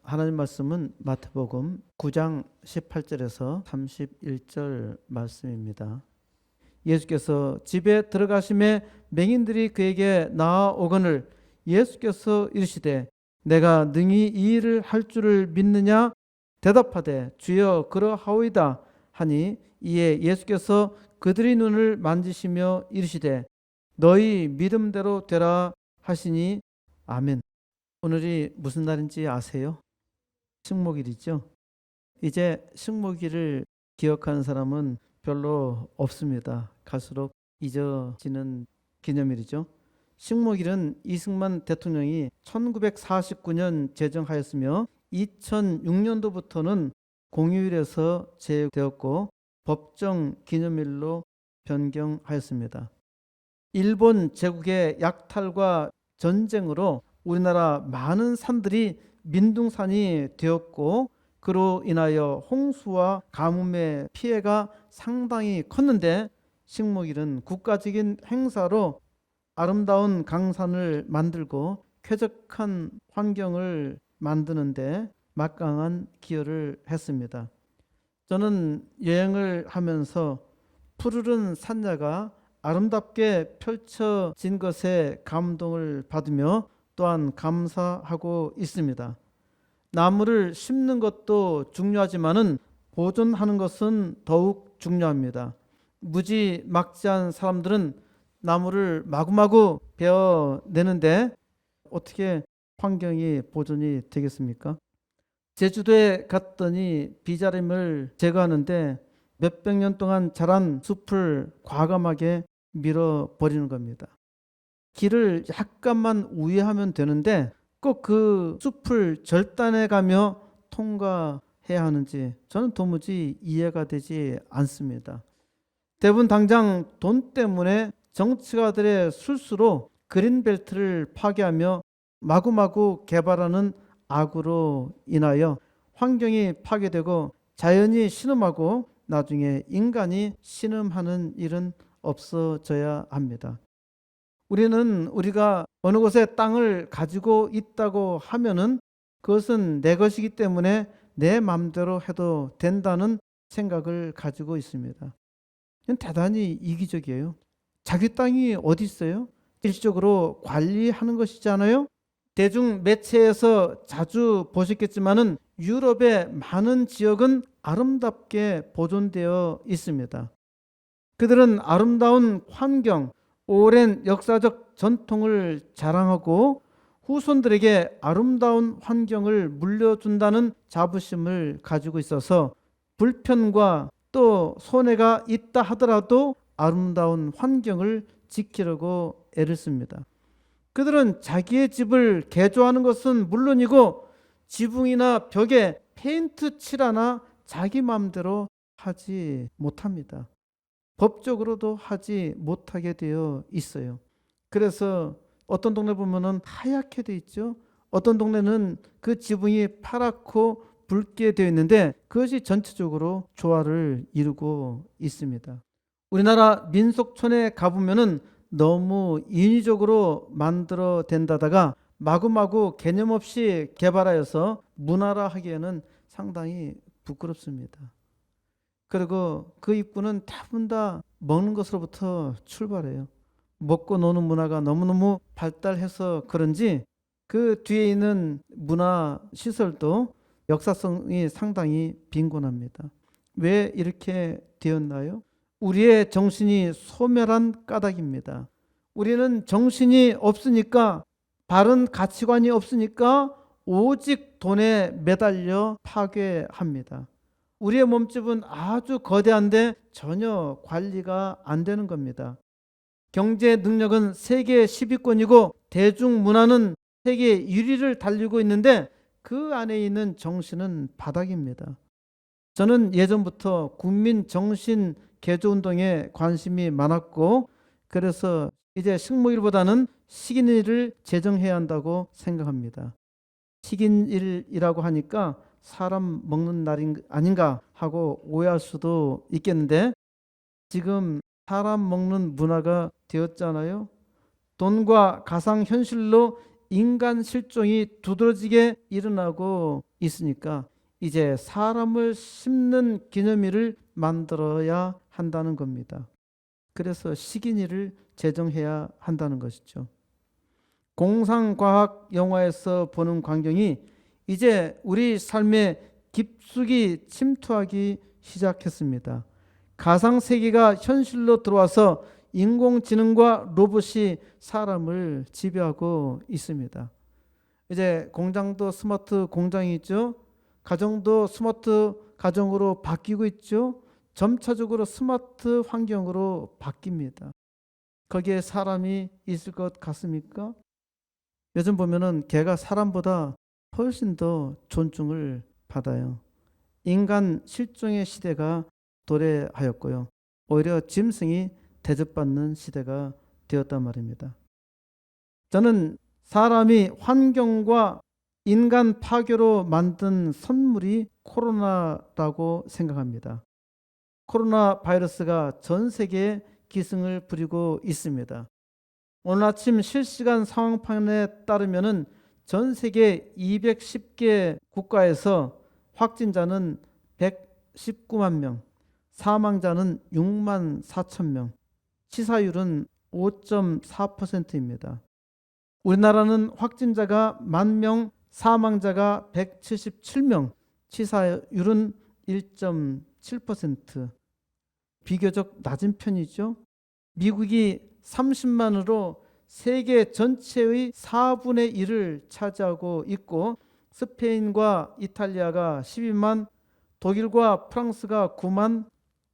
하나님 말씀은 마태복음 9장 18절에서 31절 말씀입니다. 예수께서 집에 들어가심에 맹인들이 그에게 나아오거늘 예수께서 이르시되 내가 능히 이 일을 할 줄을 믿느냐 대답하되 주여 그러하오이다 하니 이에 예수께서 그들의 눈을 만지시며 이르시되 너희 믿음대로 되라 하시니 아멘. 오늘이 무슨 날인지 아세요? 식목일이죠. 이제 식목일을 기억하는 사람은 별로 없습니다. 갈수록 잊어지는 기념일이죠. 식목일은 이승만 대통령이 1949년 제정하였으며 2006년도부터는 공휴일에서 제외되었고 법정 기념일로 변경하였습니다. 일본 제국의 약탈과 전쟁으로 우리나라 많은 산들이 민둥산이 되었고 그로 인하여 홍수와 가뭄의 피해가 상당히 컸는데 식목일은 국가적인 행사로 아름다운 강산을 만들고 쾌적한 환경을 만드는데 막강한 기여를 했습니다. 저는 여행을 하면서 푸르른 산야가 아름답게 펼쳐진 것에 감동을 받으며 또한 감사하고 있습니다. 나무를 심는 것도 중요하지만은 보존하는 것은 더욱 중요합니다. 무지막지한 사람들은 나무를 마구마구 베어내는데 어떻게 환경이 보존이 되겠습니까? 제주도에 갔더니 비자림을 제거하는데 몇백 년 동안 자란 숲을 과감하게 밀어버리는 겁니다. 길을 약간만 우회하면 되는데 꼭 그 숲을 절단해가며 통과해야 하는지 저는 도무지 이해가 되지 않습니다. 대부분 당장 돈 때문에 정치가들의 술수로 그린벨트를 파괴하며 마구마구 개발하는 악으로 인하여 환경이 파괴되고 자연이 신음하고 나중에 인간이 신음하는 일은 없어져야 합니다. 우리는 우리가 어느 곳에 땅을 가지고 있다고 하면은 그것은 내 것이기 때문에 내 마음대로 해도 된다는 생각을 가지고 있습니다. 이건 대단히 이기적이에요. 자기 땅이 어디 있어요? 일시적으로 관리하는 것이잖아요. 대중 매체에서 자주 보셨겠지만은 유럽의 많은 지역은 아름답게 보존되어 있습니다. 그들은 아름다운 환경, 오랜 역사적 전통을 자랑하고 후손들에게 아름다운 환경을 물려준다는 자부심을 가지고 있어서 불편과 또 손해가 있다 하더라도 아름다운 환경을 지키려고 애를 씁니다. 그들은 자기의 집을 개조하는 것은 물론이고 지붕이나 벽에 페인트 칠하나 자기 마음대로 하지 못합니다. 법적으로도 하지 못하게 되어 있어요. 그래서 어떤 동네 보면은 하얗게 되어 있죠. 어떤 동네는 그 지붕이 파랗고 붉게 되어 있는데 그것이 전체적으로 조화를 이루고 있습니다. 우리나라 민속촌에 가보면은 너무 인위적으로 만들어 댄다다가 마구마구 개념 없이 개발하여서 문화라 하기에는 상당히 부끄럽습니다. 그리고 그 입구는 대부분 다 먹는 것으로부터 출발해요. 먹고 노는 문화가 너무너무 발달해서 그런지 그 뒤에 있는 문화 시설도 역사성이 상당히 빈곤합니다. 왜 이렇게 되었나요? 우리의 정신이 소멸한 까닭입니다. 우리는 정신이 없으니까 바른 가치관이 없으니까 오직 돈에 매달려 파괴합니다. 우리의 몸집은 아주 거대한데 전혀 관리가 안 되는 겁니다. 경제 능력은 세계 10위권이고 대중문화는 세계 1위를 달리고 있는데 그 안에 있는 정신은 바닥입니다. 저는 예전부터 국민 정신 개조 운동에 관심이 많았고 그래서 이제 식목일보다는 식인일을 제정해야 한다고 생각합니다. 식인일이라고 하니까 사람 먹는 날이 아닌가 하고 오해할 수도 있겠는데 지금 사람 먹는 문화가 되었잖아요. 돈과 가상현실로 인간 실종이 두드러지게 일어나고 있으니까 이제 사람을 심는 기념일을 만들어야 한다는 겁니다. 그래서 식인일을 제정해야 한다는 것이죠. 공상과학 영화에서 보는 광경이 이제 우리 삶에 깊숙이 침투하기 시작했습니다. 가상세계가 현실로 들어와서 인공지능과 로봇이 사람을 지배하고 있습니다. 이제 공장도 스마트 공장이죠. 가정도 스마트 가정으로 바뀌고 있죠. 점차적으로 스마트 환경으로 바뀝니다. 거기에 사람이 있을 것 같습니까? 요즘 보면은 개가 사람보다 훨씬 더 존중을 받아요. 인간 실종의 시대가 도래하였고요. 오히려 짐승이 대접받는 시대가 되었단 말입니다. 저는 사람이 환경과 인간 파괴로 만든 선물이 코로나라고 생각합니다. 코로나 바이러스가 전 세계에 기승을 부리고 있습니다. 오늘 아침 실시간 상황판에 따르면 전 세계 210개 국가에서 확진자는 119만 명, 사망자는 6만 4천 명, 치사율은 5.4%입니다. 우리나라는 확진자가 10,000명, 사망자가 177명, 치사율은 1.7%. 비교적 낮은 편이죠. 미국이 30만으로 세계 전체의 4분의 1을 차지하고 있고 스페인과 이탈리아가 12만, 독일과 프랑스가 9만,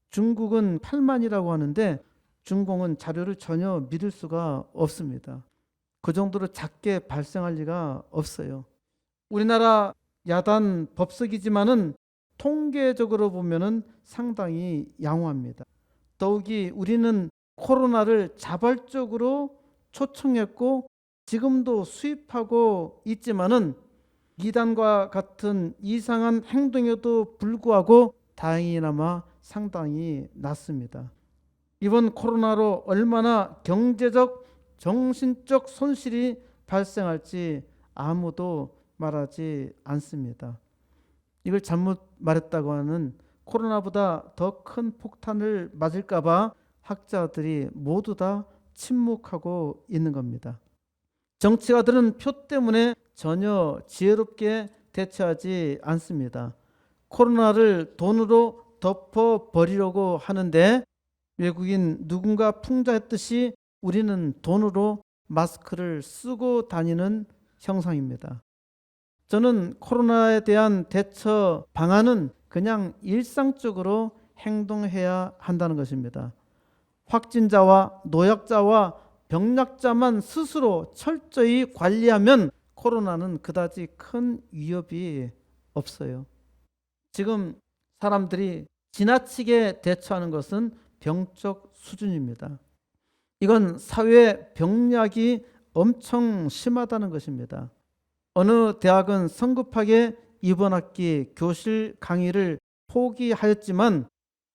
중국은 8만이라고 하는데 중공은 자료를 전혀 믿을 수가 없습니다. 그 정도로 작게 발생할 리가 없어요. 우리나라 야단 법석이지만은 통계적으로 보면은 상당히 양호합니다. 더욱이 우리는 코로나를 자발적으로 초청했고 지금도 수입하고 있지만은 이단과 같은 이상한 행동에도 불구하고 다행히나마 상당히 낮습니다. 이번 코로나로 얼마나 경제적, 정신적 손실이 발생할지 아무도 말하지 않습니다. 이걸 잘못 말했다고 하는 코로나보다 더 큰 폭탄을 맞을까 봐 학자들이 모두 다 침묵하고 있는 겁니다. 정치가들은 표 때문에 전혀 지혜롭게 대처하지 않습니다. 코로나를 돈으로 덮어버리려고 하는데 외국인 누군가 풍자했듯이 우리는 돈으로 마스크를 쓰고 다니는 형상입니다. 저는 코로나에 대한 대처 방안은 그냥 일상적으로 행동해야 한다는 것입니다. 확진자와 노약자와 병약자만 스스로 철저히 관리하면 코로나는 그다지 큰 위협이 없어요. 지금 사람들이 지나치게 대처하는 것은 병적 수준입니다. 이건 사회 병약이 엄청 심하다는 것입니다. 어느 대학은 성급하게 이번 학기 교실 강의를 포기하였지만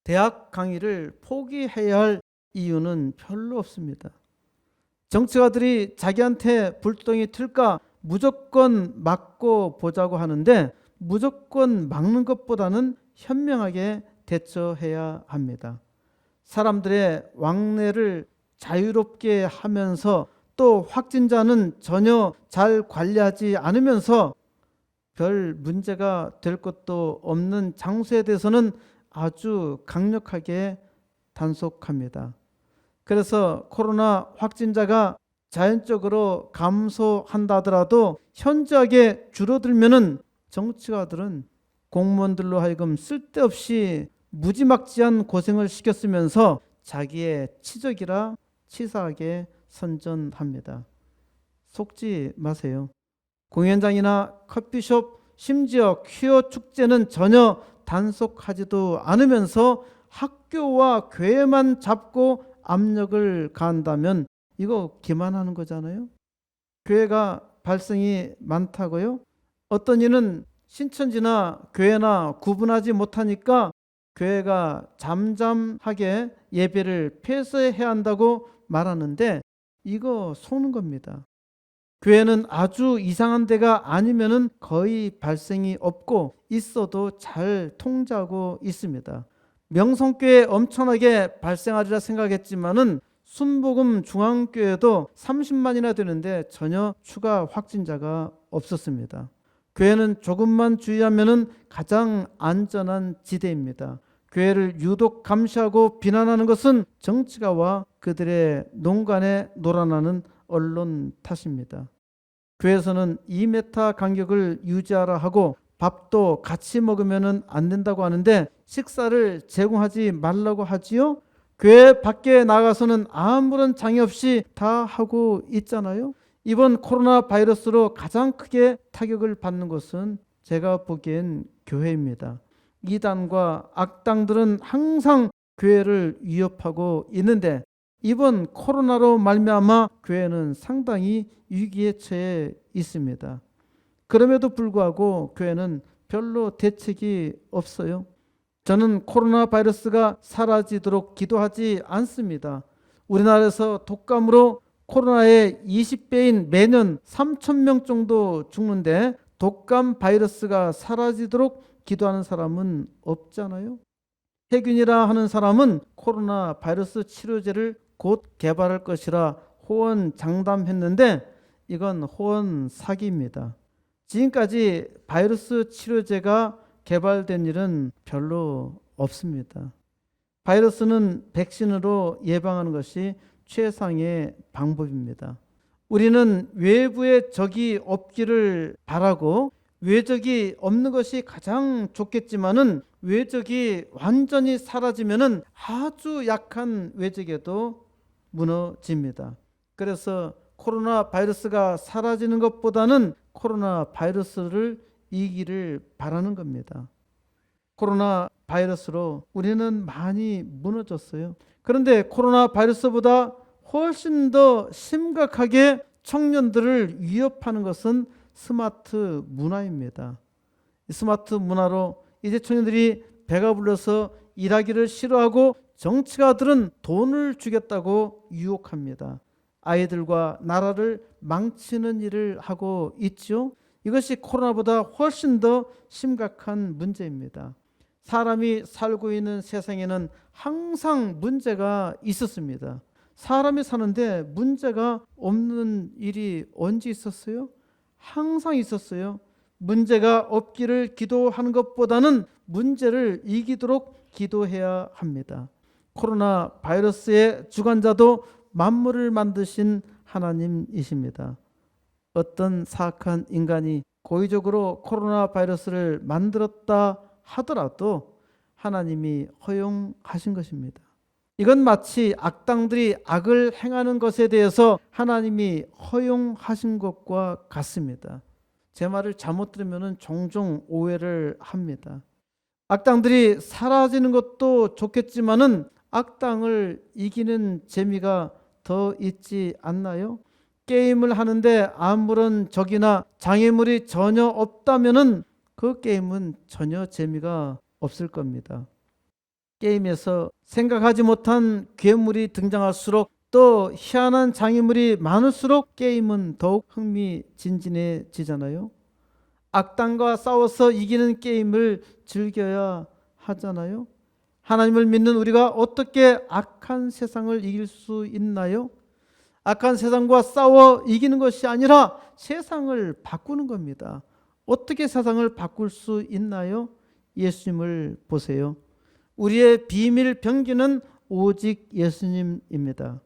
대학 강의를 포기해야 할 이유는 별로 없습니다. 정치가들이 자기한테 불똥이 튈까 무조건 막고 보자고 하는데 무조건 막는 것보다는 현명하게 대처해야 합니다. 사람들의 왕래를 자유롭게 하면서 또 확진자는 전혀 잘 관리하지 않으면서 별 문제가 될 것도 없는 장소에 대해서는 아주 강력하게 단속합니다. 그래서 코로나 확진자가 자연적으로 감소한다 하더라도 현저하게 줄어들면은 정치가들은 공무원들로 하여금 쓸데없이 무지막지한 고생을 시켰으면서 자기의 치적이라 치사하게 선전합니다. 속지 마세요. 공연장이나 커피숍, 심지어 퀴어 축제는 전혀 단속하지도 않으면서 학교와 교회만 잡고 압력을 가한다면 이거 기만하는 거잖아요. 교회가 발생이 많다고요? 어떤 이는 신천지나 교회나 구분하지 못하니까 교회가 잠잠하게 예배를 폐쇄해야 한다고 말하는데 이거 속는 겁니다. 교회는 아주 이상한 데가 아니면은 거의 발생이 없고 있어도 잘 통제하고 있습니다. 명성교회 엄청나게 발생하리라 생각했지만은 순복음 중앙교회도 30만이나 되는데 전혀 추가 확진자가 없었습니다. 교회는 조금만 주의하면은 가장 안전한 지대입니다. 교회를 유독 감시하고 비난하는 것은 정치가와 그들의 농간에 놀아나는 언론 탓입니다. 교회에서는 2m 간격을 유지하라 하고 밥도 같이 먹으면 안 된다고 하는데 식사를 제공하지 말라고 하지요. 교회 밖에 나가서는 아무런 장애 없이 다 하고 있잖아요. 이번 코로나 바이러스로 가장 크게 타격을 받는 것은 제가 보기엔 교회입니다. 이단과 악당들은 항상 교회를 위협하고 있는데 이번 코로나로 말미암아 교회는 상당히 위기에 처해 있습니다. 그럼에도 불구하고 교회는 별로 대책이 없어요. 저는 코로나 바이러스가 사라지도록 기도하지 않습니다. 우리나라에서 독감으로 코로나의 20배인 매년 3,000명 정도 죽는데 독감 바이러스가 사라지도록 기도하는 사람은 없잖아요. 혜균이라 하는 사람은 코로나 바이러스 치료제를 곧 개발할 것이라 호언장담했는데 이건 호언 사기입니다. 지금까지 바이러스 치료제가 개발된 일은 별로 없습니다. 바이러스는 백신으로 예방하는 것이 최상의 방법입니다. 우리는 외부의 적이 없기를 바라고 외적이 없는 것이 가장 좋겠지만은 외적이 완전히 사라지면은 아주 약한 외적에도 무너집니다. 그래서 코로나 바이러스가 사라지는 것보다는 코로나 바이러스를 이기를 바라는 겁니다. 코로나 바이러스로 우리는 많이 무너졌어요. 그런데 코로나 바이러스보다 훨씬 더 심각하게 청년들을 위협하는 것은 스마트 문화입니다. 이 스마트 문화로 이제 청년들이 배가 불러서 일하기를 싫어하고 정치가들은 돈을 주겠다고 유혹합니다. 아이들과 나라를 망치는 일을 하고 있죠. 이것이 코로나보다 훨씬 더 심각한 문제입니다. 사람이 살고 있는 세상에는 항상 문제가 있었습니다. 사람이 사는데 문제가 없는 일이 언제 있었어요? 항상 있었어요. 문제가 없기를 기도하는 것보다는 문제를 이기도록 기도해야 합니다. 코로나 바이러스의 주관자도 만물을 만드신 하나님이십니다. 어떤 사악한 인간이 고의적으로 코로나 바이러스를 만들었다 하더라도 하나님이 허용하신 것입니다. 이건 마치 악당들이 악을 행하는 것에 대해서 하나님이 허용하신 것과 같습니다. 제 말을 잘못 들으면 종종 오해를 합니다. 악당들이 사라지는 것도 좋겠지만은 악당을 이기는 재미가 더 있지 않나요? 게임을 하는데 아무런 적이나 장애물이 전혀 없다면은 그 게임은 전혀 재미가 없을 겁니다. 게임에서 생각하지 못한 괴물이 등장할수록 또 희한한 장애물이 많을수록 게임은 더욱 흥미진진해지잖아요. 악당과 싸워서 이기는 게임을 즐겨야 하잖아요. 하나님을 믿는 우리가 어떻게 악한 세상을 이길 수 있나요? 악한 세상과 싸워 이기는 것이 아니라 세상을 바꾸는 겁니다. 어떻게 세상을 바꿀 수 있나요? 예수님을 보세요. 우리의 비밀 병기는 오직 예수님입니다.